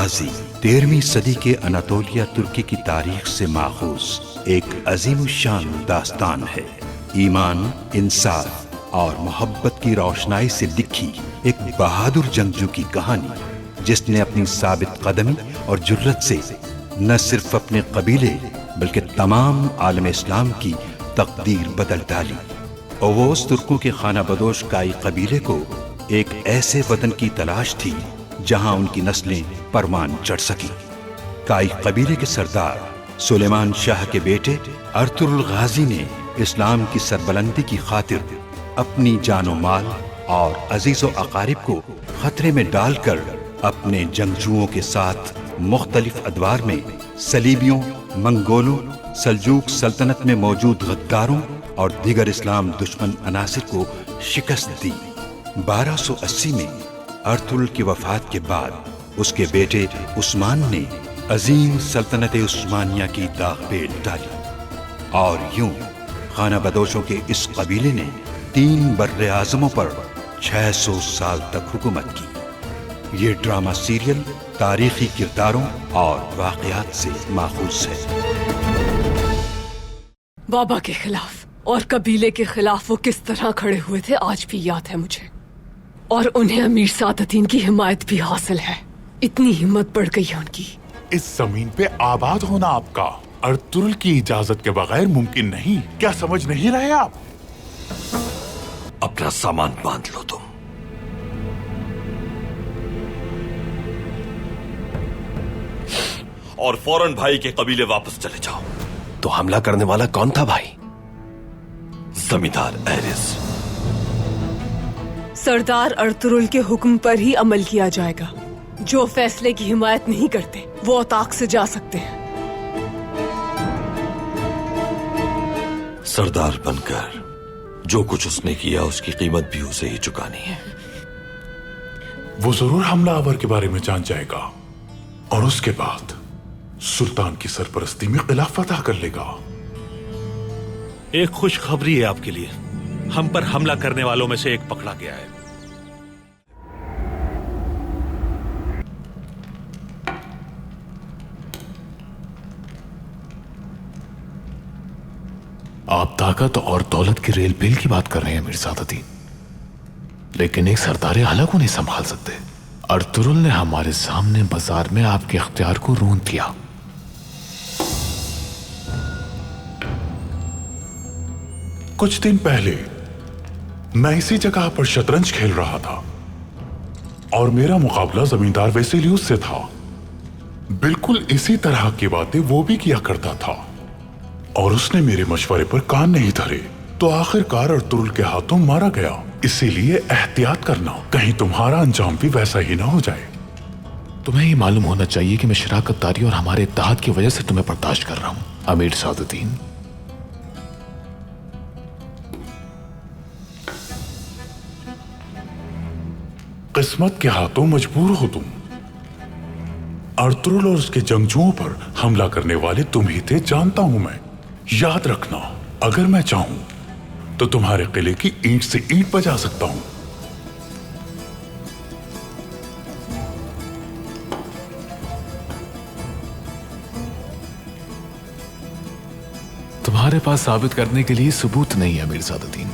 गाजी 13वीं सदी के अनातोलिया तुर्की की तारीख से माखूज एक अजीम शान दास्तान है। ईमान, इंसाफ और मोहब्बत की रोशनाई से लिखी एक बहादुर जंगजू की कहानी, जिसने अपनी साबित कदमी और जुर्रत से न सिर्फ अपने कबीले बल्कि तमाम आलम इस्लाम की तकदीर बदल डाली। ओवोस तुर्कों के खाना बदोश काई कबीले को एक ऐसे वतन की तलाश थी जहां उनकी नस्लें परवान चढ़ सकी। काई कबीले के सरदार सुलेमान शाह के बेटे अर्तुरुल गाजी ने इस्लाम की सरबलंदी की खातिर अपनी जानो माल और अजीजो अकारिब को खतरे में डालकर अपने जंगजुओं के साथ मुख्तलिफ अदवार में सलीबियों, मंगोलों, सल्जूक सल्तनत में मौजूद गद्दारों और दीगर इस्लाम दुश्मन अनासिर को शिकस्त दी। 1280 में अर्तुरुल की वफात के बाद उसके बेटे उस्मान ने अजीम सल्तनत उस्मानिया की दागपेट डाली और यूं खाना बदोशों के इस कबीले ने 3 बर्रे आज़मों पर 600 साल तक हुकूमत की। ये ड्रामा सीरियल तारीखी किरदारों और वाक़यात से माखूज है। बाबा के खिलाफ और कबीले के खिलाफ वो किस तरह खड़े हुए थे आज भी याद है मुझे, और उन्हें अमीर सादतीन की हिमायत भी हासिल है। इतनी हिम्मत बढ़ गई है उनकी। इस जमीन पे आबाद होना आपका अर्तुरुल की इजाजत के बगैर मुमकिन नहीं। क्या समझ नहीं रहे आप? अपना सामान बांध लो तुम। और फौरन भाई के कबीले वापस चले जाओ। तो हमला करने वाला कौन था भाई? जमींदार एरिस। सरदार अर्तुरुल के हुक्म पर ही अमल किया जाएगा। जो फैसले की हिमायत नहीं करते वो अताक से जा सकते हैं। सरदार बनकर जो कुछ उसने किया उसकी कीमत भी उसे ही चुकानी है। वो जरूर हमलावर के बारे में जान जाएगा और उसके बाद सुल्तान की सरपरस्ती में खिलाफत अता कर लेगा। एक खुशखबरी है आपके लिए, हम पर हमला करने वालों में से एक पकड़ा गया है। आप ताकत और दौलत की रेल पेल की बात कर रहे हैं मीर सादतीन, लेकिन एक सरदार आला को नहीं संभाल सकते। अर्तुरुल ने हमारे सामने बाजार में आपके इख्तियार को रोन दिया। कुछ दिन पहले मैं इसी जगह पर शतरंज खेल रहा था और मेरा मुकाबला जमींदार वेसिलियस से था। बिल्कुल इसी तरह की बातें वो भी किया करता था और उसने मेरे मशवरे पर कान नहीं धरे तो आखिरकार अर्तुरुल के हाथों मारा गया। इसीलिए एहतियात करना, कहीं तुम्हारा अंजाम भी वैसा ही ना हो जाए। तुम्हें ये मालूम होना चाहिए कि मैं शराकतदारी और हमारे इत्तेहाद की वजह से तुम्हें बर्दाश्त कर रहा हूं अमीर सादतीन। किस्मत के हाथों मजबूर हो तुम। अर्तुरुल और उसके जंगजुओं पर हमला करने वाले तुम ही थे, जानता हूं मैं। याद रखना, अगर मैं चाहूं तो तुम्हारे किले की ईंट से ईंट बजा सकता हूं। तुम्हारे पास साबित करने के लिए सबूत नहीं है अमीर सादतीन।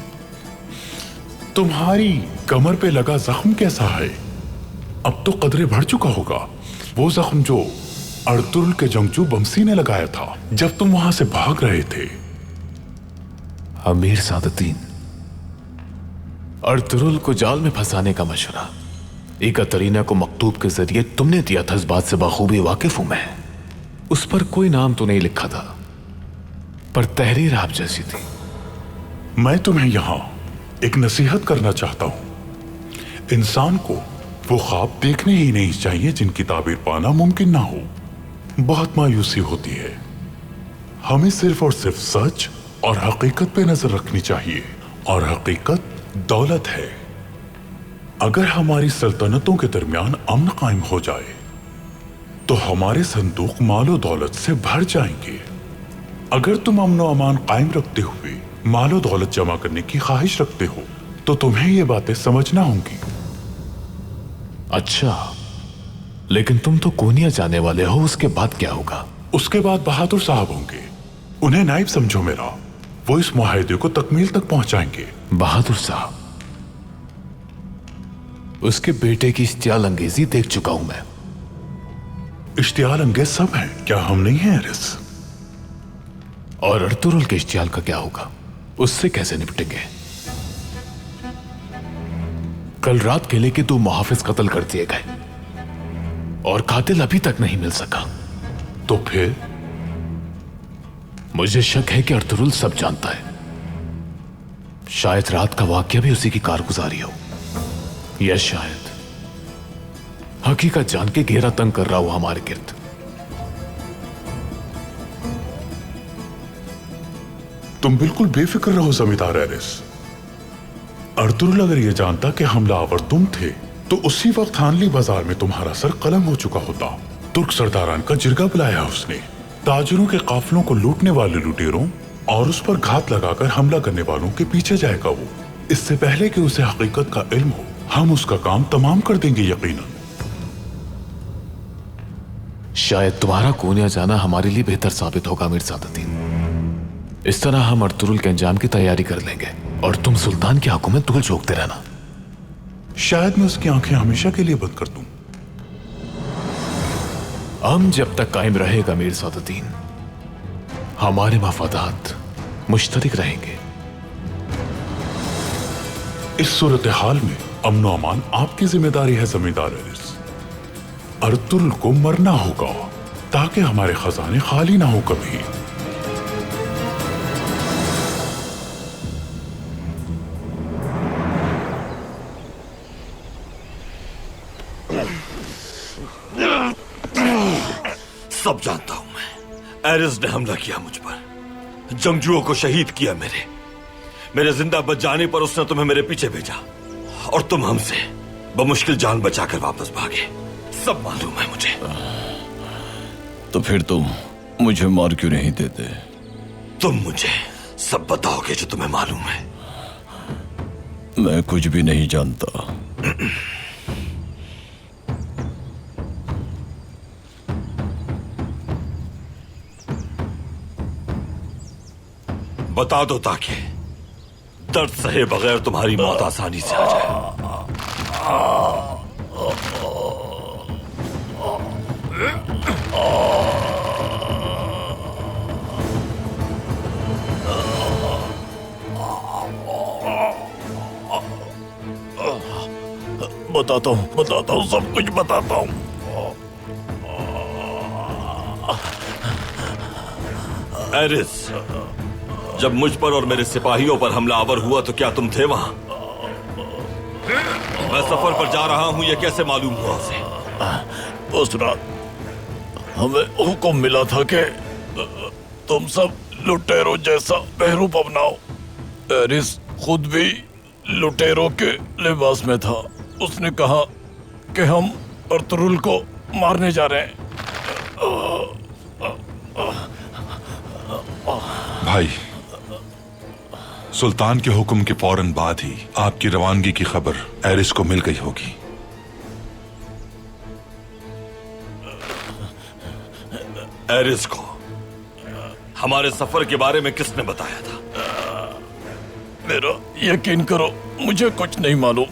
तुम्हारी कमर पे लगा जख्म कैसा है? अब तो कदरे बढ़ चुका होगा। वो जख्म जो अर्तुरुल के जंगजू बमसी ने लगाया था जब तुम वहां से भाग रहे थे। अमीर सादतीन, अर्तुरुल को जाल में फंसाने का मशवरा एकतरीना को मकतूब के जरिए तुमने दिया था। इस बात से बखूबी वाकिफ हूं मैं। उस पर कोई नाम तो नहीं लिखा था, पर तहरीर आप जैसी थी। मैं तुम्हें यहां एक नसीहत करना चाहता हूं। इंसान को वो ख्वाब देखने ही नहीं चाहिए जिनकी ताबीर पाना मुमकिन ना हो। बहुत मायूसी होती है। हमें सिर्फ और सिर्फ सच और हकीकत पे नजर रखनी चाहिए, और हकीकत दौलत है। अगर हमारी सल्तनतों के दरमियान अमन कायम हो जाए तो हमारे संदूक मालो दौलत से भर जाएंगे। अगर तुम अमन व अमान कायम रखते हुए मालो दौलत जमा करने की ख्वाहिश रखते हो तो तुम्हें ये बातें समझना होंगी। अच्छा, लेकिन तुम तो कोनिया जाने वाले हो, उसके बाद क्या होगा? उसके बाद बहादुर साहब होंगे, उन्हें नाइब समझो मेरा। वो इस मुआहदे को तकमील तक पहुंचाएंगे। बहादुर साहब, उसके बेटे की इश्तियाल अंगेजी देख चुका हूं मैं। इश्तियाल अंगेज सब हैं, क्या हम नहीं हैं एरिस? और अर्तुरुल के इश्तियाल का क्या होगा? उससे कैसे निपटेंगे? कल रात किले के 2 मुहाफिज कत्ल कर दिए गए और कातिल अभी तक नहीं मिल सका। तो फिर? मुझे शक है कि अर्तुरुल सब जानता है। शायद रात का वाकया भी उसी की कारगुजारी हो, या शायद हकीकत जान के घेरा तंग कर रहा हो हमारे गिर्द। तुम बिल्कुल बेफिक्र रहो जमींदार एरिस। अर्तुरुल अगर यह जानता कि हमलावर तुम थे तो उसी वक्त हानली बाजार में तुम्हारा सर कलम हो चुका होता। तुर्क सरदारान का जिरगा बुलाया उसने, ताजिरों के काफिलों को लूटने वाले लुटेरों और उस पर घात लगाकर हमला करने वालों के पीछे जाएगा वो। इससे पहले कि उसे हकीकत का इल्म हो, हम उसका काम तमाम कर देंगे यकीनन। शायद तुम्हारा कोनिया जाना हमारे लिए बेहतर साबित होगा अमीर सादतीन। इस तरह हम अर्तुरुल के अंजाम की तैयारी कर लेंगे और तुम सुल्तान की आंखों में धूल झोंकते रहना। शायद मैं उसकी आंखें हमेशा के लिए बंद कर दूं। हम जब तक कायम रहेगा अमीर सादतीन, हमारे मफादात मुश्तरक रहेंगे। इस सूरत हाल में अमन अमान आपकी जिम्मेदारी है जमींदार एरिस। अर्तुरुल को मरना होगा ताकि हमारे खजाने खाली ना हो कभी। सब जानता हूं मैं। एरिस ने हमला किया मुझ पर, जंगजुओं को शहीद किया। मेरे जिंदा बच जाने पर उसने तुम्हें मेरे पीछे भेजा और तुम हमसे बमुश्किल जान बचाकर वापस भागे। सब मालूम है मुझे। तो फिर तुम मुझे मार क्यों नहीं देते? तुम मुझे सब बताओगे जो तुम्हें मालूम है। मैं कुछ भी नहीं जानता। बता दो ताकि दर्द सहे बगैर तुम्हारी मौत आसानी से आ जाए। बताता हूँ, सब कुछ बताता हूँ। एरिस, जब मुझ पर और मेरे सिपाहियों पर हमलावर हुआ तो क्या तुम थे वहां? मैं सफर पर जा रहा हूं, यह कैसे मालूम हुआ उसे? उस रात हमें हुक्म मिला था कि तुम सब लुटेरों जैसा बहरूप अपनाओ। एरिस खुद भी लुटेरों के लिबास में था। उसने कहा कि हम अर्तुरुल को मारने जा रहे हैं। भाई, सुल्तान के हुक्म के फौरन बाद ही आपकी रवानगी की खबर एरिस को मिल गई होगी। एरिस को हमारे सफर के बारे में किसने बताया था? मेरा यकीन करो, मुझे कुछ नहीं मालूम।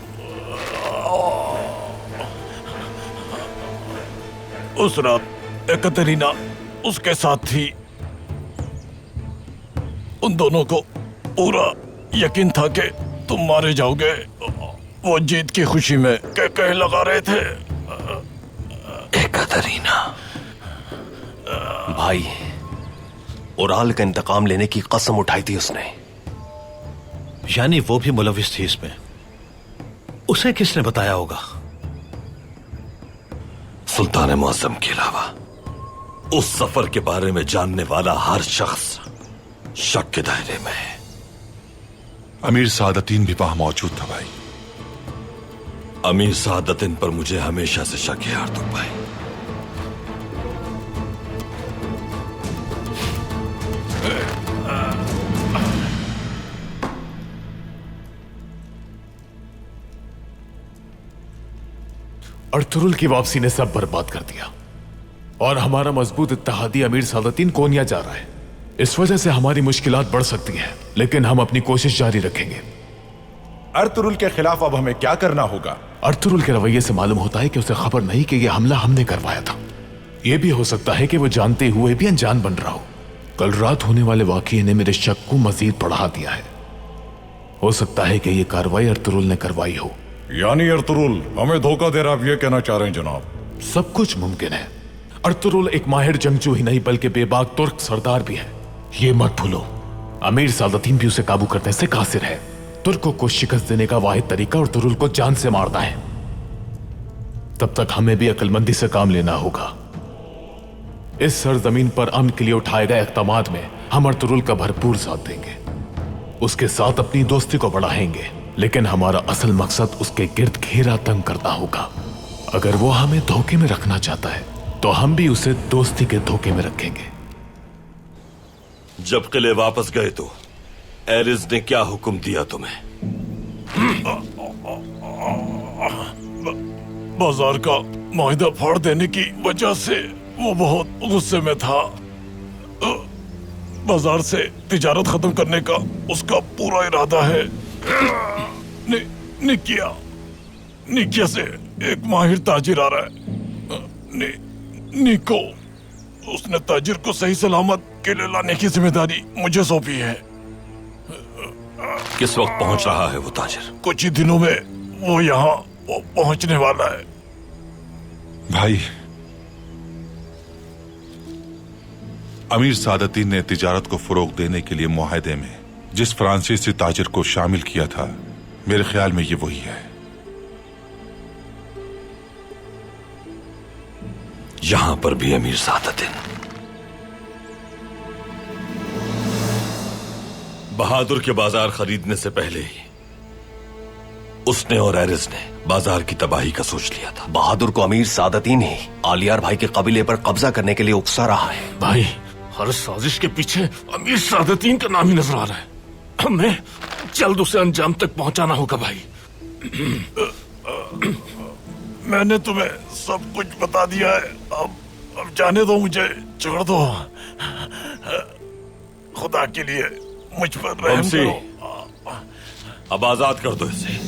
उस रात एकतरीना उसके साथ थी। उन दोनों को पूरा यकीन था कि तुम मारे जाओगे। वो जीत की खुशी में कह लगा रहे थे। एकतरीना भाई, उराल का इंतकाम लेने की कसम उठाई थी उसने। यानी वो भी मुलविस थी इसमें। उसे किसने बताया होगा? सुल्तान मुअज्जम के अलावा उस सफर के बारे में जानने वाला हर शख्स शक के दायरे में है। अमीर सादतीन भी वहां मौजूद था भाई। अमीर सादतीन पर मुझे हमेशा से शक है आर्तुक भाई। अर्तुरुल की वापसी ने सब बर्बाद कर दिया और हमारा मजबूत इत्तेहादी अमीर सादतीन कोनिया जा रहा है। इस वजह से हमारी मुश्किलात बढ़ सकती हैं, लेकिन हम अपनी कोशिश जारी रखेंगे। अर्तुरुल के खिलाफ अब हमें क्या करना होगा? अर्तुरुल के रवैये से मालूम होता है कि उसे खबर नहीं कि यह हमला हमने करवाया था। यह भी हो सकता है कि वो जानते हुए भी अनजान बन रहा हो। कल रात होने वाले वाकये ने मेरे शक को मजीद बढ़ा दिया है। हो सकता है कि यह कार्रवाई अर्तुरुल ने करवाई हो। यानी अर्तुरुल हमें धोखा दे रहा, आप ये कहना चाह रहे हैं जनाब? सब कुछ मुमकिन है। अर्तुरुल एक माहिर जंगजू ही नहीं बल्कि बेबाक तुर्क सरदार भी है। ये मत भूलो, अमीर सादतीन भी उसे काबू करने से कासिर है। तुर्कों को शिकस्त देने का वाहिद तरीका अर्तुरुल को जान से मारना है। तब तक हमें भी अक्लमंदी से काम लेना होगा। इस सरजमीन पर अमन के लिए उठाए गए इक़दामात में हम अर्तुरुल का भरपूर साथ देंगे, उसके साथ अपनी दोस्ती को बढ़ाएंगे, लेकिन हमारा असल मकसद उसके गिर्द घेरा तंग करना होगा। अगर वो हमें धोखे में रखना चाहता है तो हम भी उसे दोस्ती के धोखे में रखेंगे। जब किले वापस गए तो एरिस ने क्या हुक्म दिया तुम्हें? बाजार का माहिदा फाड़ देने की वजह से वो बहुत गुस्से में था। बाजार से तिजारत खत्म करने का उसका पूरा इरादा है। निकिया से एक माहिर ताजिर आ रहा है, निको। उसने ताजिर को सही सलामत किले लाने की जिम्मेदारी मुझे सौंपी है। किस वक्त पहुंच रहा है वो ताजिर? कुछ ही दिनों में वो यहाँ पहुंचने वाला है। भाई, अमीर सादतीन ने तिजारत को फरोग देने के लिए मुआहदे में जिस फ्रांसीसी ताजिर को शामिल किया था, मेरे ख्याल में ये वही है। यहां पर भी अमीर सादतीन। बहादुर के बाजार खरीदने से पहले ही उसने और एरिस ने बाजार की तबाही का सोच लिया था। बहादुर को अमीर सादतीन ही आलियार भाई के कबीले पर कब्जा करने के लिए उकसा रहा है। भाई, हर साजिश के पीछे अमीर सादतीन का नाम ही नजर आ रहा है। हमें जल्द उसे अंजाम तक पहुंचाना होगा भाई। मैंने तुम्हें सब कुछ बता दिया है, अब जाने दो, मुझे छोड़ दो। खुदा के लिए मुझ पर रहम करो। अब आजाद कर दो इसे।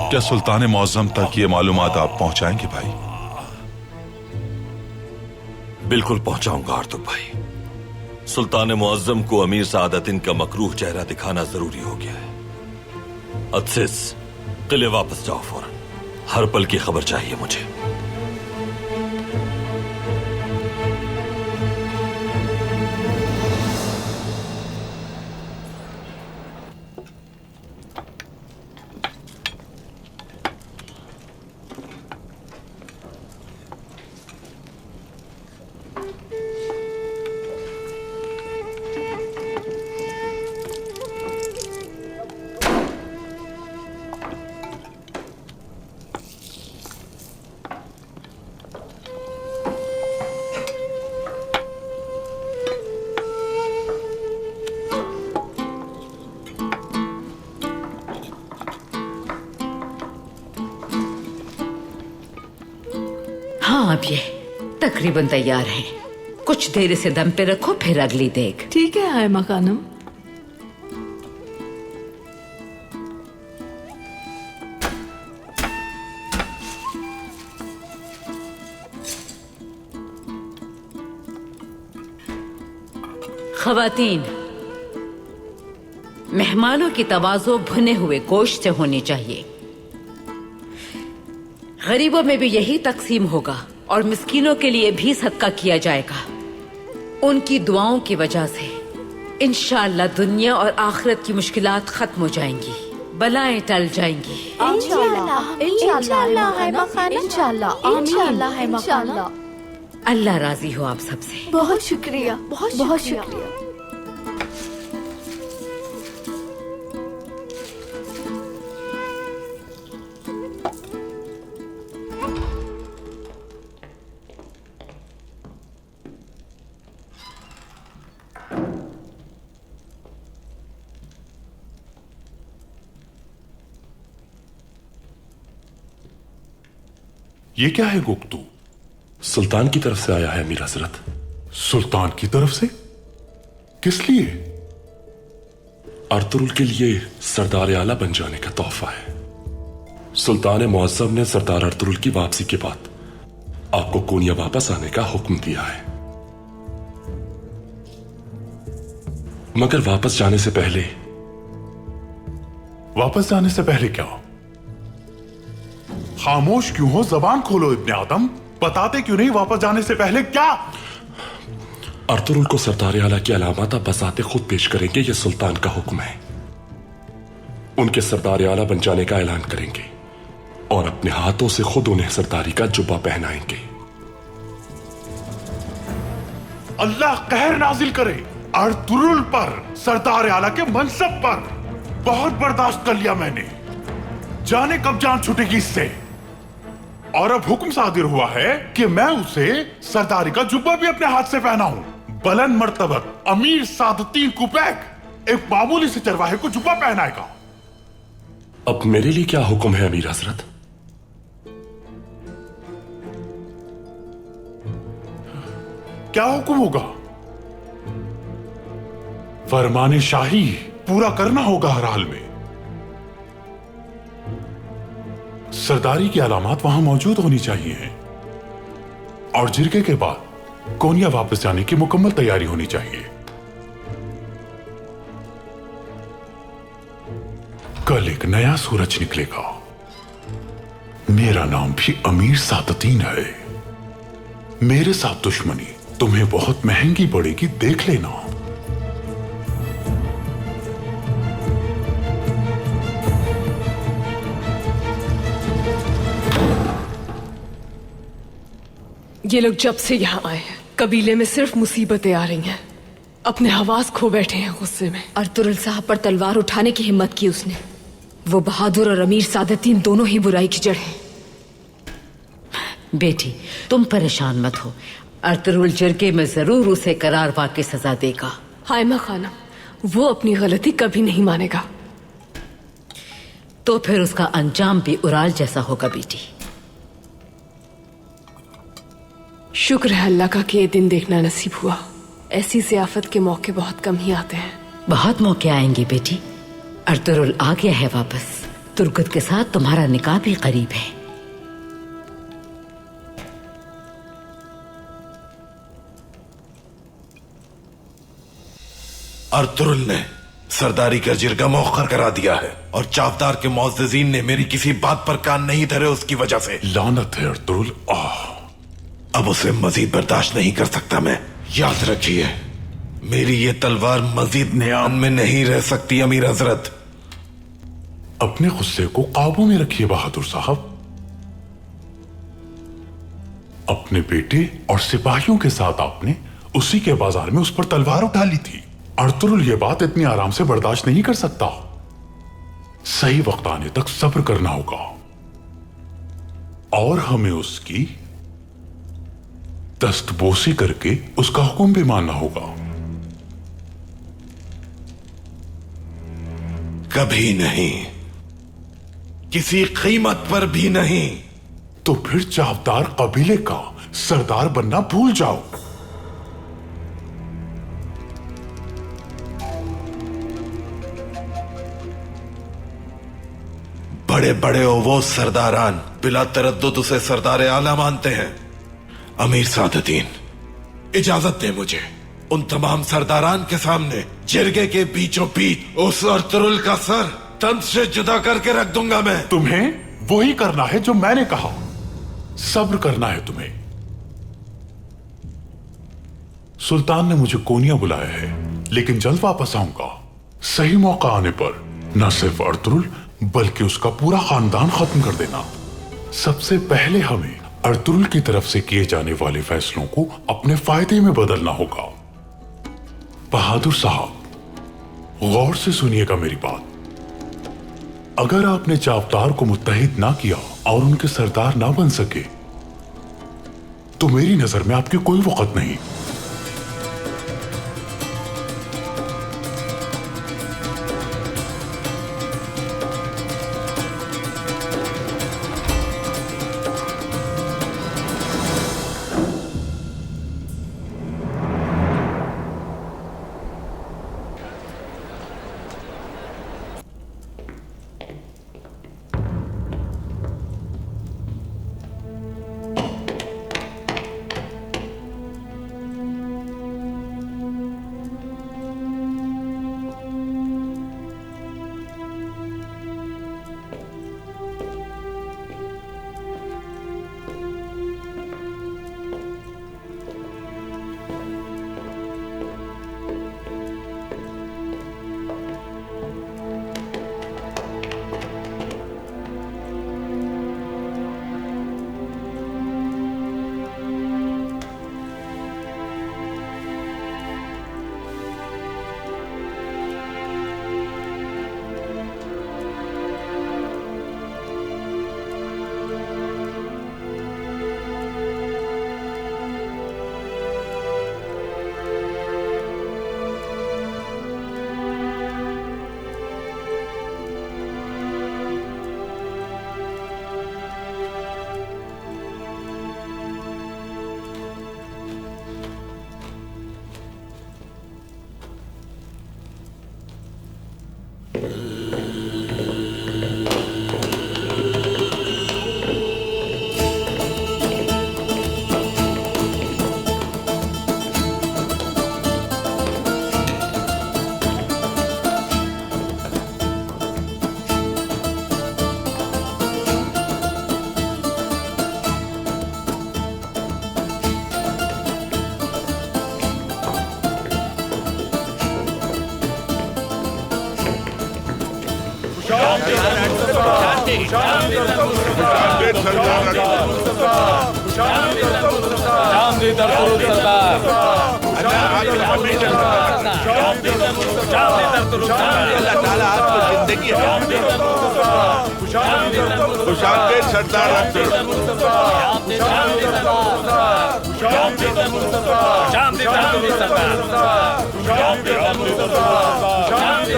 क्या सुल्तान मुअज्जम तक ये मालूमात आप पहुंचाएंगे भाई? बिल्कुल पहुंचाऊंगा आर्तुक भाई। सुल्तान मुअज्जम को अमीर सादतीन का मकरूह चेहरा दिखाना जरूरी हो गया है। अदसिस, किले वापस जाओ फौरन। हर पल की खबर चाहिए मुझे। हाँ, अब ये तकरीबन तैयार है। कुछ देर इसे दम पे रखो, फिर अगली देख। ठीक है आयमा खानम। खवातीन, मेहमानों की तवाज़ो भुने हुए गोश्त से होनी चाहिए। गरीबों में भी यही तकसीम होगा और मिस्कीनों के लिए भी सदका किया जाएगा। उनकी दुआओं की वजह से इंशाअल्लाह दुनिया और आखिरत की मुश्किलात खत्म हो जाएंगी, बलाएं टल जाएंगी। अल्लाह राजी हो आप सबसे। बहुत शुक्रिया, बहुत शुक्रिया। ये क्या है गुप्तू? सुल्तान की तरफ से आया है अमीर हजरत। सुल्तान की तरफ से? किस लिए? अर्तुरुल के लिए सरदार आला बन जाने का तोहफा है। सुल्तान मुअज्जम ने सरदार अर्तुरुल की वापसी के बाद आपको कोनिया वापस आने का हुक्म दिया है, मगर वापस जाने से पहले क्या? खामोश क्यों हो? जबान खोलो इब्ने आदम। बताते क्यों नहीं वापस जाने से पहले क्या? अर्तुरुल को सरदार आला की अलामत आप बसाते खुद पेश करेंगे, यह सुल्तान का हुक्म है। उनके सरदार आला बन जाने का ऐलान करेंगे और अपने हाथों से खुद उन्हें सरदारी का जुब्बा पहनाएंगे। अल्लाह कहर नाजिल करे अर्तुरुल पर, सरदार आला के मनसब पर। बहुत बर्दाश्त कर लिया मैंने, जाने कब जान छूटेगी इससे। और अब हुक्म सादिर हुआ है कि मैं उसे सरदारी का जुब्बा भी अपने हाथ से पहनाऊं। बुलंद मर्तबत अमीर सादतीन कुपैक एक मामूली से चरवाहे को जुब्बा पहनाएगा। अब मेरे लिए क्या हुक्म है अमीर हजरत? क्या हुक्म होगा? फरमाने शाही पूरा करना होगा हर हाल में। सरदारी की अलामत वहां मौजूद होनी चाहिए और जिरगे के बाद कोनिया वापस जाने की मुकम्मल तैयारी होनी चाहिए। कल एक नया सूरज निकलेगा। मेरा नाम भी अमीर सादतीन है। मेरे साथ दुश्मनी तुम्हें बहुत महंगी पड़ेगी, देख लेना। ये लोग जब से यहाँ आए हैं कबीले में सिर्फ मुसीबतें आ रही हैं। अपने हवास खो बैठे हैं गुस्से में। अर्तुरुल साहब पर तलवार उठाने की हिम्मत की उसने। वो बहादुर और अमीर सादतीन दोनों ही बुराई की जड़ हैं। बेटी तुम परेशान मत हो, अर्तुरुल जिरगे में जरूर उसे करार वाक़ई सजा देगा। हायमा खानम वो अपनी गलती कभी नहीं मानेगा। तो फिर उसका अंजाम भी उराल जैसा होगा बेटी। शुक्र है अल्लाह का कि ये दिन देखना नसीब हुआ। ऐसी ज़ियाफत के मौके बहुत कम ही आते हैं। बहुत मौके आएंगे बेटी। अर्तुरुल आ गया है वापस। तुर्गत के साथ तुम्हारा निकाह भी करीब है। अर्तुरुल ने सरदारी का जिरगा मौखर करा दिया है और चावदार के मुअज्जिज़ीन ने मेरी किसी बात पर कान नहीं धरे उसकी वजह से। लानत है अर्तुरुल। अब उसे मजीद बर्दाश्त नहीं कर सकता मैं। याद रखिए मेरी ये तलवार मजीद नियाम में नहीं रह सकती अमीर हजरत। अपने गुस्से को काबू में रखिए बहादुर साहब। अपने बेटे और सिपाहियों के साथ आपने उसी के बाजार में उस पर तलवार उठा ली थी। अर्तुरुल ये बात इतनी आराम से बर्दाश्त नहीं कर सकता। सही वक्त आने तक सब्र करना होगा और हमें उसकी दस्तबोसी करके उसका हुक्म भी मानना होगा। कभी नहीं, किसी कीमत पर भी नहीं। तो फिर चावदार कबीले का सरदार बनना भूल जाओ। बड़े बड़े वो सरदारान बिला तरद्दुद उसे सरदार आला मानते हैं। अमीर सादतीन इजाजत दे मुझे उन तमाम सरदारान के सामने जिरगे के बीचों बीच उस अर्तुरुल का सर तन से जुदा करके रख दूंगा मैं। तुम्हें वही करना है जो मैंने कहा। सब्र करना है तुम्हें। सुल्तान ने मुझे कोनिया बुलाया है, लेकिन जल्द वापस आऊंगा। सही मौका आने पर न सिर्फ अर्तुरुल बल्कि उसका पूरा खानदान खत्म कर देना। सबसे पहले हमें अर्तुरुल की तरफ से किए जाने वाले फैसलों को अपने फायदे में बदलना होगा। बहादुर साहब गौर से सुनिएगा मेरी बात। अगर आपने चावदार को मुत्तहिद ना किया और उनके सरदार ना बन सके तो मेरी नजर में आपकी कोई वक़्त नहीं।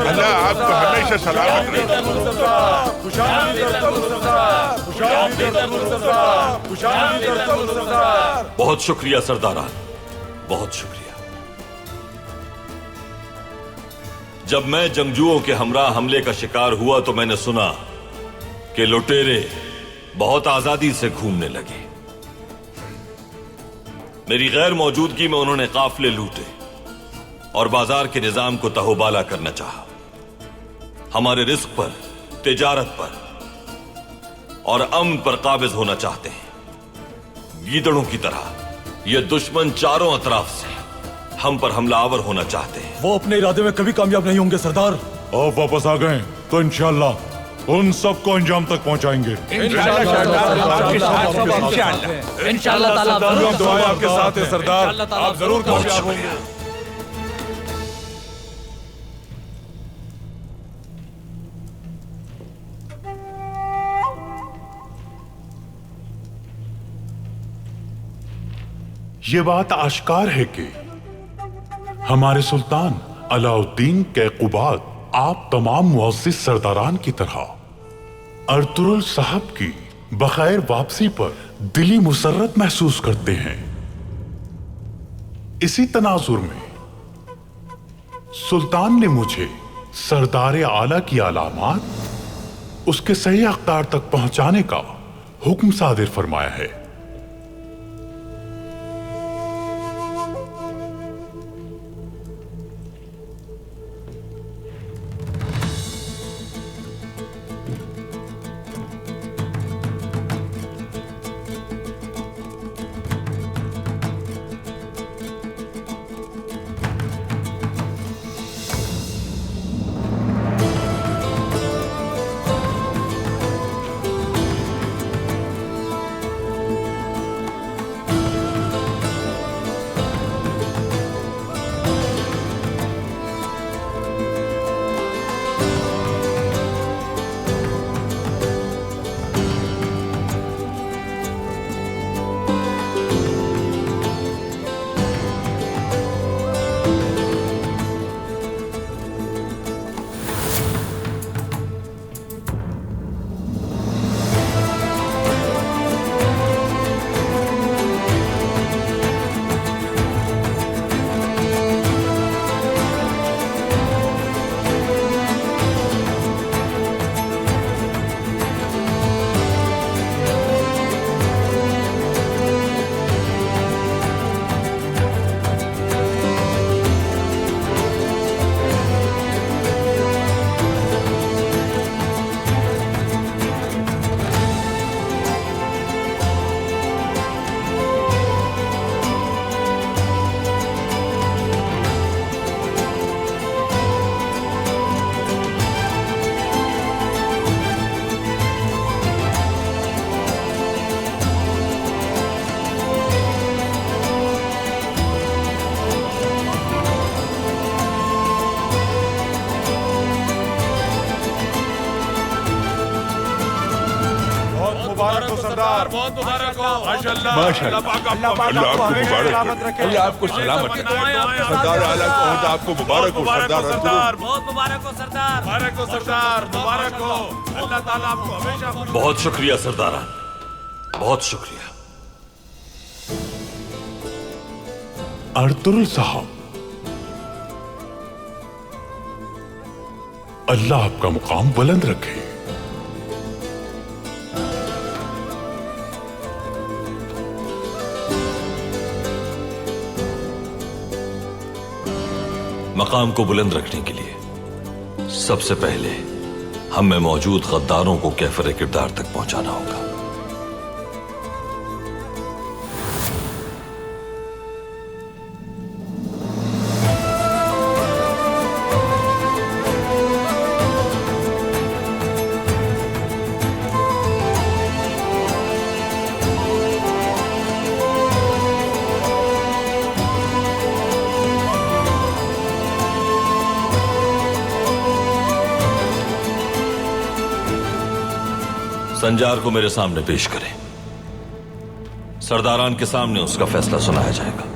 अल्लाह आपको हमेशा सलामत रखे। बहुत शुक्रिया सरदारा, बहुत शुक्रिया। जब मैं जंगजुओं के हमरा हमले का शिकार हुआ तो मैंने सुना कि लुटेरे बहुत आजादी से घूमने लगे। मेरी गैर मौजूदगी में उन्होंने काफिले लूटे और बाजार के निजाम को तहोबाला करना चाहा। हमारे रिस्क पर, तिजारत पर और अमन पर काबिज होना चाहते हैं। गीदड़ों की तरह ये दुश्मन चारों अतराफ से हम पर हमलावर होना चाहते हैं। वो अपने इरादे में कभी कामयाब नहीं होंगे सरदार। और वापस आ गए तो इंशाअल्लाह उन सबको अंजाम तक पहुंचाएंगे। इंशाअल्लाह ताला दुआ आपके साथ है सरदार, आप जरूर कामयाब होंगे। ये बात आश्कार है कि हमारे सुल्तान अलाउद्दीन कैकुबाद आप तमाम मुअज़्ज़िज़ सरदारान की तरह अर्तुरुल साहब की बखैर वापसी पर दिली मुसर्रत महसूस करते हैं। इसी तनाजुर में सुल्तान ने मुझे सरदार आला की अलामात उसके सही अख्तार तक पहुंचाने का हुक्म सादिर फरमाया है। सरदार, बहुत मुबारक हो। माशाअल्लाह, अल्लाह आपको मुबारक रखे, अल्लाह आपको सलामत रखे। सरदार आला को आपको मुबारक हो सरदार, बहुत मुबारक हो सरदार, मुबारक हो सरदार, मुबारक हो। अल्लाह ताला आपको हमेशा। बहुत शुक्रिया सरदारा, बहुत शुक्रिया। अर्तुरुल साहब, अल्लाह आपका मुकाम बुलंद रखे। मकाम को बुलंद रखने के लिए सबसे पहले हम में मौजूद गद्दारों को कैफर किरदार तक पहुंचाना होगा। संजार को मेरे सामने पेश करें। सरदारान के सामने उसका फैसला सुनाया जाएगा।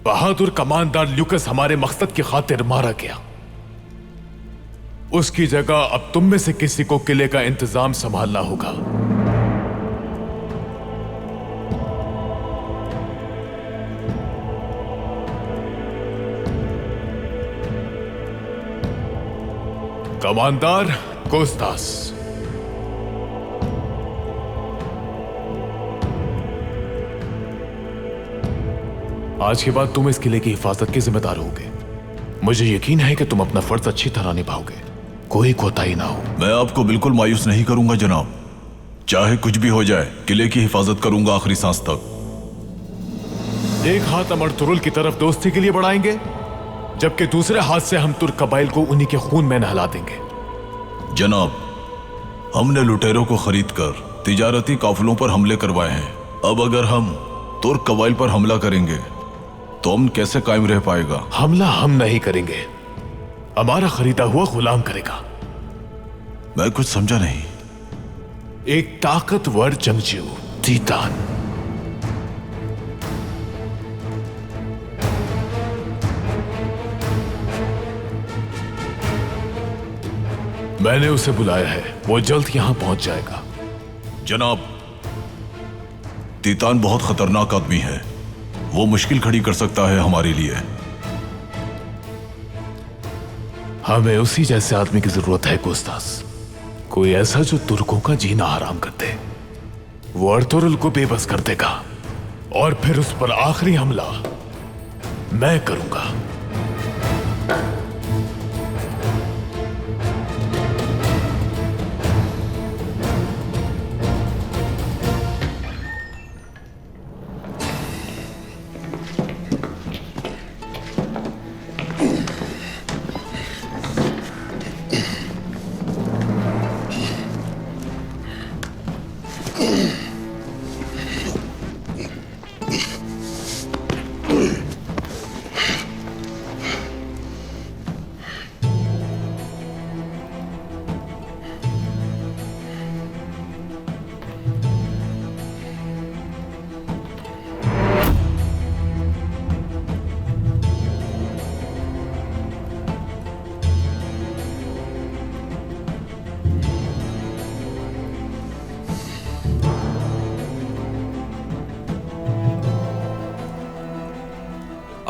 बहादुर कमांडर ल्यूकस हमारे मकसद की खातिर मारा गया। उसकी जगह अब तुम में से किसी को किले का इंतजाम संभालना होगा। कमांडर कोस्तास। आज के बाद तुम इस किले की हिफाजत के जिम्मेदार होगे। मुझे यकीन है कि तुम अपना फर्ज अच्छी तरह निभाओगे, कोई कोताही ना हो। मैं आपको बिल्कुल मायूस नहीं करूंगा जनाब। चाहे कुछ भी हो जाए, किले की हिफाजत करूंगा आखिरी सांस तक। एक हाथ हम अर्तुरुल की तरफ दोस्ती के लिए बढ़ाएंगे, जबकि दूसरे हाथ से हम तुर्क कबाइल को उन्हीं के खून में नहला देंगे। जनाब, हमने लुटेरों को खरीद कर तिजारती काफिलों पर हमले करवाए हैं। अब अगर हम तुर्क कबाइल पर हमला करेंगे तो हम कैसे कायम रह पाएगा? हमला हम नहीं करेंगे, हमारा खरीदा हुआ गुलाम करेगा। मैं कुछ समझा नहीं। एक ताकतवर जंगजू तीतान। मैंने उसे बुलाया है, वो जल्द यहां पहुंच जाएगा। जनाब, तीतान बहुत खतरनाक आदमी है। वो मुश्किल खड़ी कर सकता है हमारे लिए। हमें उसी जैसे आदमी की जरूरत है कोस्तास। कोई ऐसा जो तुर्कों का जीना हराम कर दे। वो अर्तुरुल को बेबस कर देगा और फिर उस पर आखिरी हमला मैं करूंगा।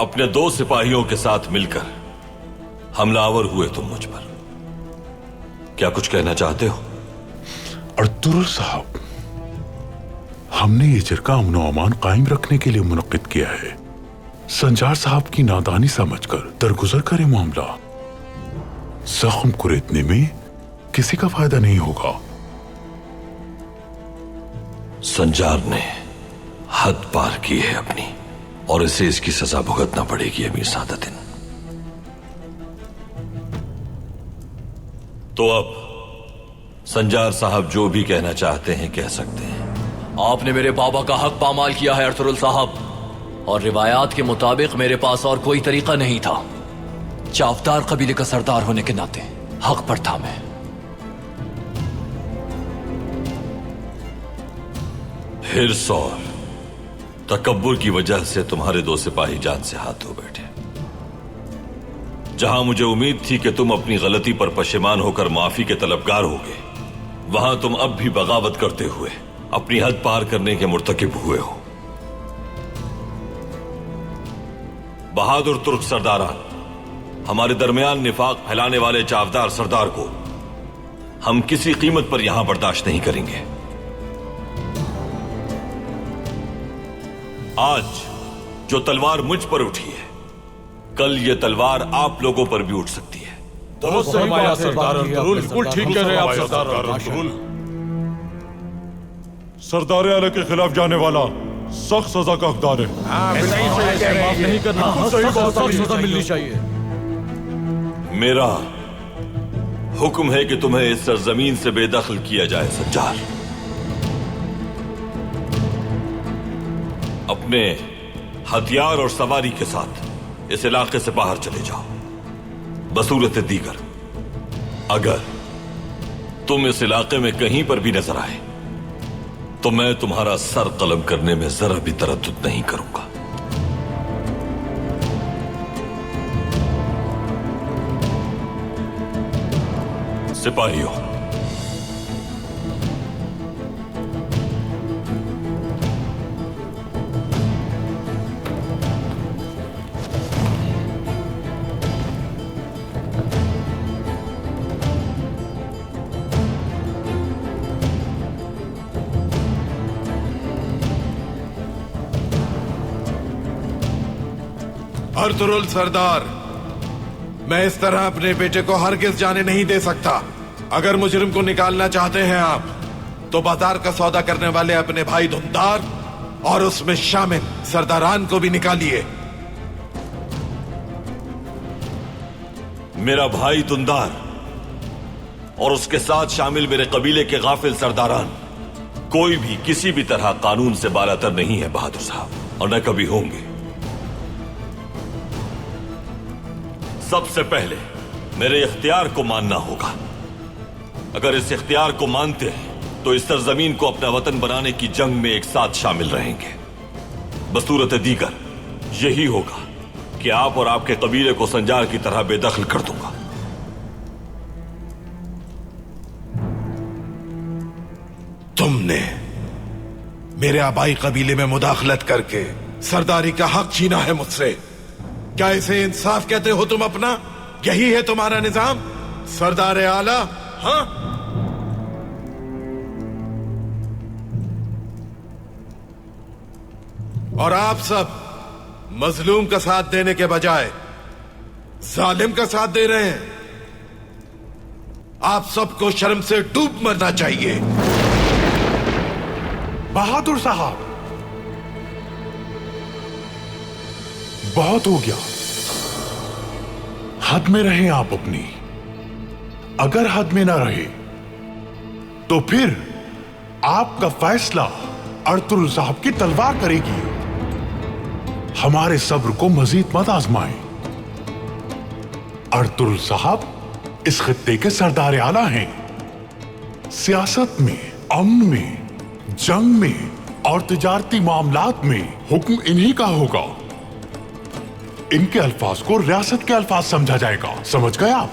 अपने 2 सिपाहियों के साथ मिलकर हमलावर हुए तुम मुझ पर। क्या कुछ कहना चाहते हो? अर्तुरुल साहब, हमने ये जिरका अमन और अमान कायम रखने के लिए मुनक्किद किया है। संजार साहब की नादानी समझकर दरगुजर करे मामला। जख्म कुरेदने में किसी का फायदा नहीं होगा। संजार ने हद पार की है अपनी, और इसे इसकी सजा भुगतना पड़ेगी अमीर सादतिन। तो अब संजार साहब जो भी कहना चाहते हैं कह सकते हैं। आपने मेरे बाबा का हक पामाल किया है अर्तुरुल साहब, और रिवायात के मुताबिक मेरे पास और कोई तरीका नहीं था। चावदार कबीले का सरदार होने के नाते हक पर था मैं। हिर्स और तकब्बुर की वजह से तुम्हारे दो सिपाही जान से हाथ धो बैठे। जहां मुझे उम्मीद थी कि तुम अपनी गलती पर पशेमान होकर माफी के तलबगार होगे, वहां तुम अब भी बगावत करते हुए अपनी हद पार करने के मुर्तकिब हुए हो। बहादुर तुर्क सरदारान, हमारे दरमियान निफाक फैलाने वाले चावदार सरदार को हम किसी कीमत पर यहां बर्दाश्त नहीं करेंगे। आज जो तलवार मुझ पर उठी है, कल ये तलवार आप लोगों पर भी उठ सकती है। दुरुस्त फरमाया सरदार अर्तुगरुल, बिल्कुल ठीक कह रहे हैं आप सरदार अर्तुगरुल। सरदार आला के खिलाफ जाने वाला सख्त सजा का हकदार है। माफ नहीं करना, सख्त सजा मिलनी चाहिए। मेरा हुक्म है कि तुम्हें इस सरजमीन से बेदखल किया जाए। सज्जार, अपने हथियार और सवारी के साथ इस इलाके से बाहर चले जाओ। बसूरत दीगर, अगर तुम इस इलाके में कहीं पर भी नजर आए तो मैं तुम्हारा सर कलम करने में जरा भी तरद्दुद नहीं करूंगा। सिपाहियों, अर्तुगरुल सरदार, मैं इस तरह अपने बेटे को हरगिज जाने नहीं दे सकता। अगर मुजरिम को निकालना चाहते हैं आप, तो बाजार का सौदा करने वाले अपने भाई धुंधार और उसमें शामिल सरदारान को भी निकालिए। मेरा भाई दुंदार और उसके साथ शामिल मेरे कबीले के गाफिल सरदारान कोई भी किसी भी तरह कानून से बालातर नहीं है बहादुर साहब, और न कभी होंगे। सबसे पहले मेरे इख्तियार को मानना होगा। अगर इस इख्तियार को मानते हैं तो इस सरजमीन को अपना वतन बनाने की जंग में एक साथ शामिल रहेंगे। बसूरत दीगर यही होगा कि आप और आपके कबीले को संजार की तरह बेदखल कर दूंगा। तुमने मेरे आबाई कबीले में मुदाखलत करके सरदारी का हक छीना है मुझसे। क्या इसे इंसाफ कहते हो तुम अपना? यही है तुम्हारा निजाम सरदार आला? हाँ, और आप सब मजलूम का साथ देने के बजाय जालिम का साथ दे रहे हैं। आप सबको शर्म से डूब मरना चाहिए। बहादुर साहब, बहुत हो गया। हद में रहे आप अपनी। अगर हद में ना रहे तो फिर आपका फैसला अर्तुगरुल साहब की तलवार करेगी। हमारे सब्र को मजीद मत आजमाएं। अर्तुगरुल साहब इस खित्ते के सरदार आला हैं। सियासत में, अमन में, जंग में और तिजारती मामलात में हुक्म इन्हीं का होगा। इनके अल्फाज को रियासत के अल्फाज समझा जाएगा। समझ गए आप?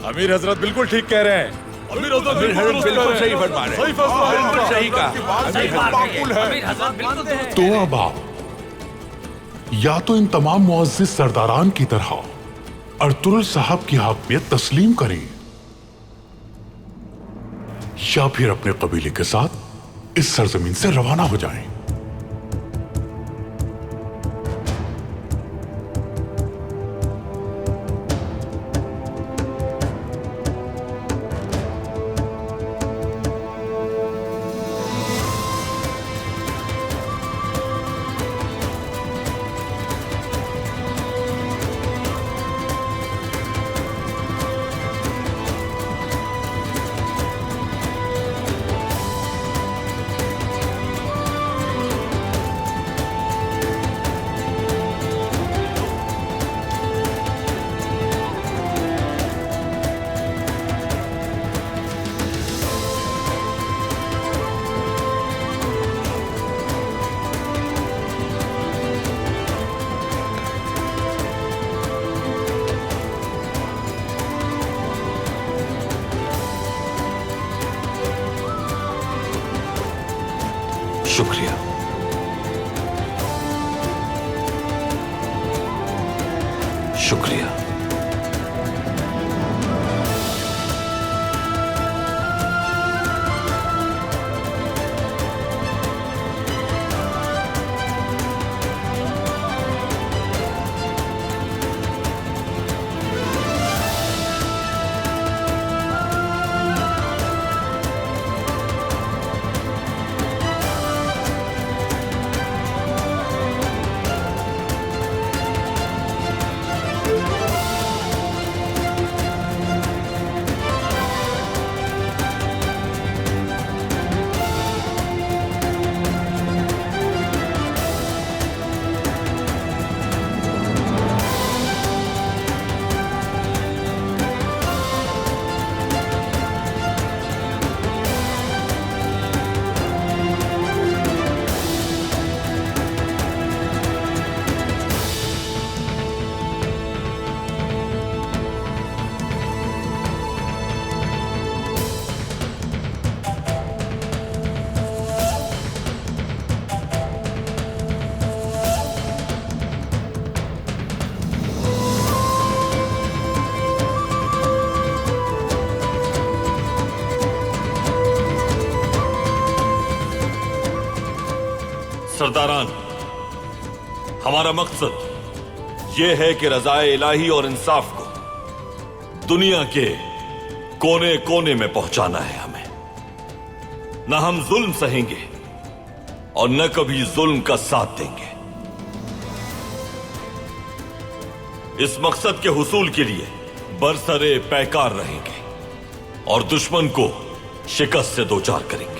अमीर हजरत बिल्कुल ठीक कह रहे हैं। अमीर हजरत बिल्कुल सही फरमा रहे हैं। सही फैसला है, बिल्कुल सही कहा। माकूल है। तो अब आप या तो इन तमाम मुअज़्ज़िज़ सरदारान की तरह अर्तुगरुल साहब की हाकमियत तस्लीम करें, या फिर अपने कबीले के साथ इस सरजमीन से रवाना हो जाएं। शुक्रिया। शुक्रिया। सरदारान, हमारा मकसद यह है कि रज़ाए इलाही और इंसाफ को दुनिया के कोने कोने में पहुंचाना है हमें। न हम जुल्म सहेंगे और न कभी जुल्म का साथ देंगे। इस मकसद के हुसूल के लिए बरसरे पैकार रहेंगे और दुश्मन को शिकस्त से दो चार करेंगे।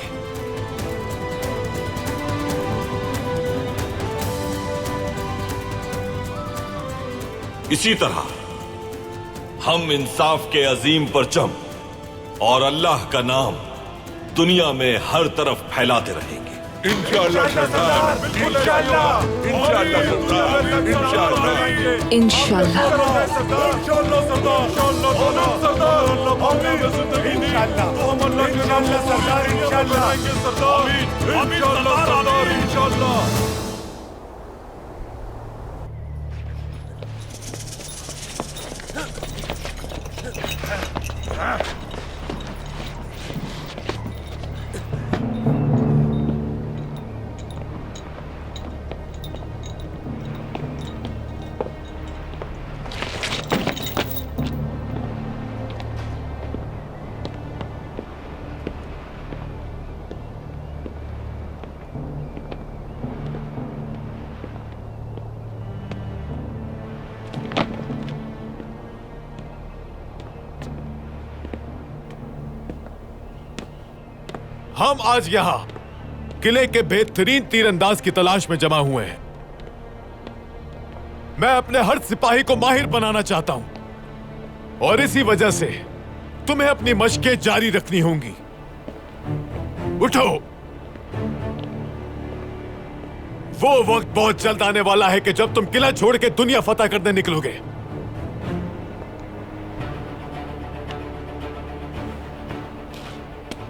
इसी तरह हम इंसाफ के अजीम परचम और अल्लाह का नाम दुनिया में हर तरफ फैलाते रहेंगे। इंशाअल्लाह सरदार, इंशाअल्लाह, इंशाअल्लाह सरदार, इंशाअल्लाह, इंशाअल्लाह सरदार। हम आज यहां किले के बेहतरीन तीरंदाज की तलाश में जमा हुए हैं। मैं अपने हर सिपाही को माहिर बनाना चाहता हूं और इसी वजह से तुम्हें अपनी मशकें जारी रखनी होंगी। उठो, वो वक्त बहुत जल्द आने वाला है कि जब तुम किला छोड़ के दुनिया फतह करने निकलोगे।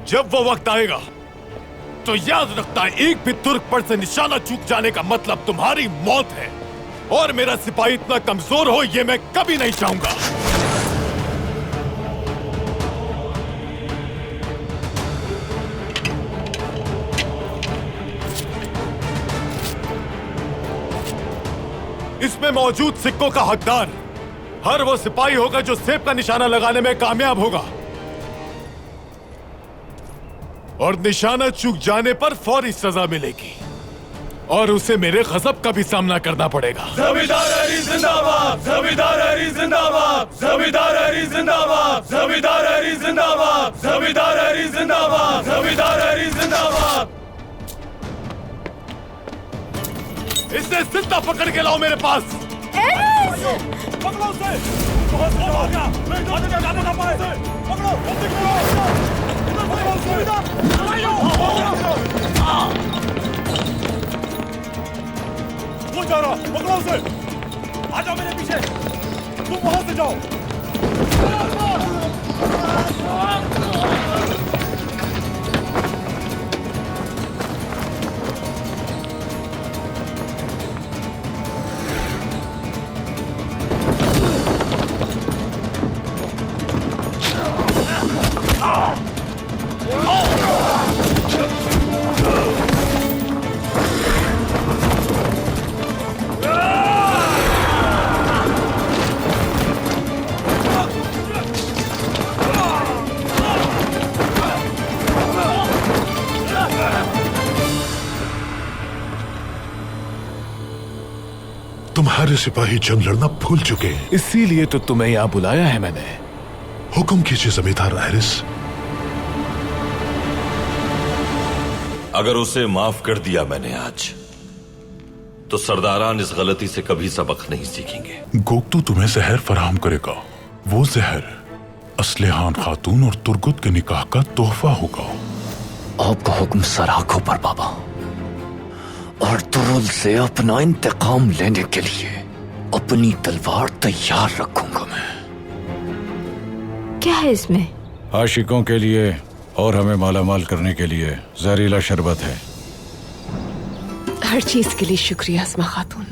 जब वो वक्त आएगा तो याद रखना, एक भी तुर्क पर से निशाना चूक जाने का मतलब तुम्हारी मौत है। और मेरा सिपाही इतना कमजोर हो ये मैं कभी नहीं चाहूंगा। इसमें मौजूद सिक्कों का हकदार हर वो सिपाही होगा जो सेब का निशाना लगाने में कामयाब होगा और निशाना चूक जाने पर फौरी सजा मिलेगी और उसे मेरे गज़ब का भी सामना करना पड़ेगा। जमींदार अली जिंदाबाद, जमींदार अली जिंदाबाद, जमींदार अली जिंदाबाद, जमींदार अली जिंदाबाद, जमींदार अली जिंदाबाद, जमींदार अली जिंदाबाद। इसे जिंदा पकड़ के लाओ मेरे पास। पकड़ो उसे, बहुत हो गया, मैं जाने ना पाए। पकड़ो, वो जा रहा, पकड़ो उसे। आ जाओ मेरे पीछे, तुम वहां से जाओ। तुम्हारे सिपाही जंग लड़ना भूल चुके हैं। इसीलिए तो तुम्हें यहाँ बुलाया है मैंने। हुक्म कीजिए जमींदार हैरिस। अगर उसे माफ कर दिया मैंने आज, तो सरदारान इस गलती से कभी सबक नहीं सीखेंगे। गोक्तू तुम्हें जहर फराहम करेगा। वो जहर असलेहान खातून और तुर्गुत के निकाह का तोहफा होगा। आपका हुक्म सराखों पर बाबा। और तुरुल से अपना इंतकाम लेने के लिए अपनी तलवार तैयार रखूंगा मैं। क्या है इसमें? आशिकों के लिए और हमें मालामाल करने के लिए जहरीला शरबत है। हर चीज के लिए शुक्रिया अस्मा खातून।